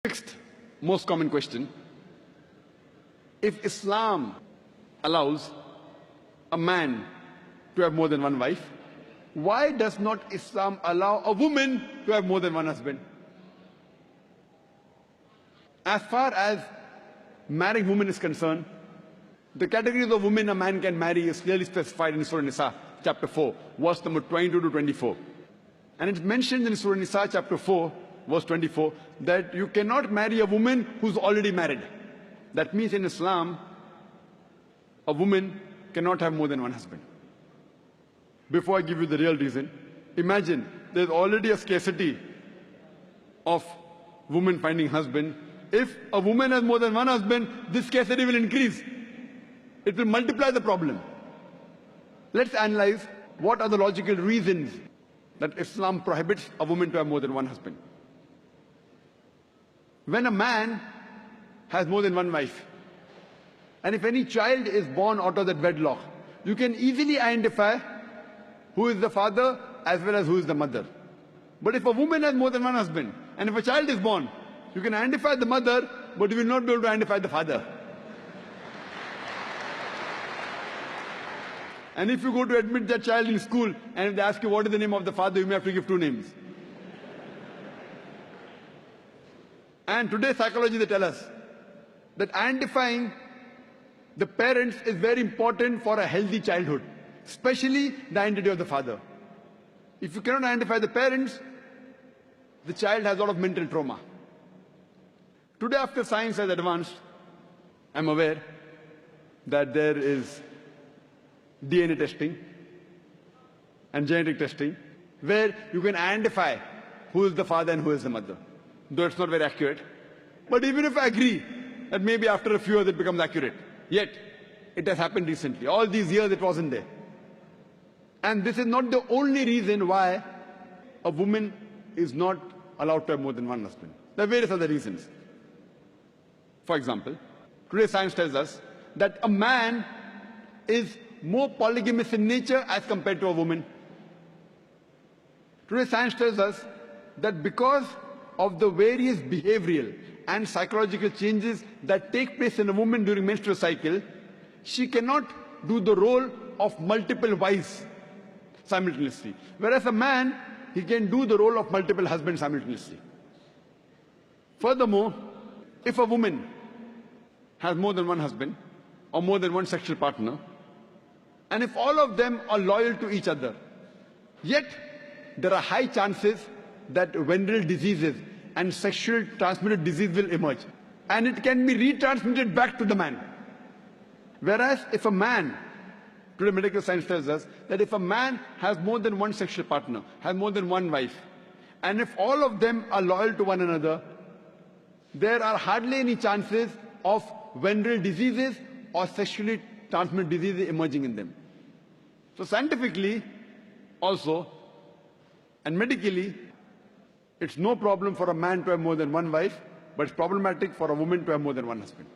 Sixth most common question: if Islam allows a man to have more than one wife, why does not Islam allow a woman to have more than one husband? As far as marrying women is concerned, the categories of women a man can marry is clearly specified in Surah Nisa, chapter 4, verse number 22 to 24. And it's mentioned in Surah Nisa, chapter 4, verse 24, that you cannot marry a woman who's already married. That means in Islam, a woman cannot have more than one husband. Before I give you the real reason, imagine there's already a scarcity of women finding husband. If a woman has more than one husband, this scarcity will increase. It will multiply the problem. Let's analyze what are the logical reasons that Islam prohibits a woman to have more than one husband. When a man has more than one wife, and if any child is born out of that wedlock, you can easily identify who is the father as well as who is the mother. But if a woman has more than one husband, and if a child is born, you can identify the mother, but you will not be able to identify the father. And if you go to admit that child in school, and if they ask you what is the name of the father, you may have to give two names. And today psychology, they tell us that identifying the parents is very important for a healthy childhood, especially the identity of the father. If you cannot identify the parents, the child has a lot of mental trauma. Today, after science has advanced, I'm aware that there is DNA testing and genetic testing, where you can identify who is the father and who is the mother. Though it's not very accurate. But even if I agree that maybe after a few years it becomes accurate, yet it has happened recently. All these years it wasn't there. And this is not the only reason why a woman is not allowed to have more than one husband. There are various other reasons. For example, today science tells us that a man is more polygamous in nature as compared to a woman. Today science tells us that because of the various behavioral and psychological changes that take place in a woman during menstrual cycle, she cannot do the role of multiple wives simultaneously. Whereas a man, he can do the role of multiple husbands simultaneously. Furthermore, if a woman has more than one husband or more than one sexual partner, and if all of them are loyal to each other, yet there are high chances that venereal diseases and sexual transmitted disease will emerge. And it can be retransmitted back to the man. Whereas if a man, today medical science tells us that if a man has more than one sexual partner, has more than one wife, and if all of them are loyal to one another, there are hardly any chances of venereal diseases or sexually transmitted diseases emerging in them. So scientifically also, and medically, it's no problem for a man to have more than one wife, but it's problematic for a woman to have more than one husband.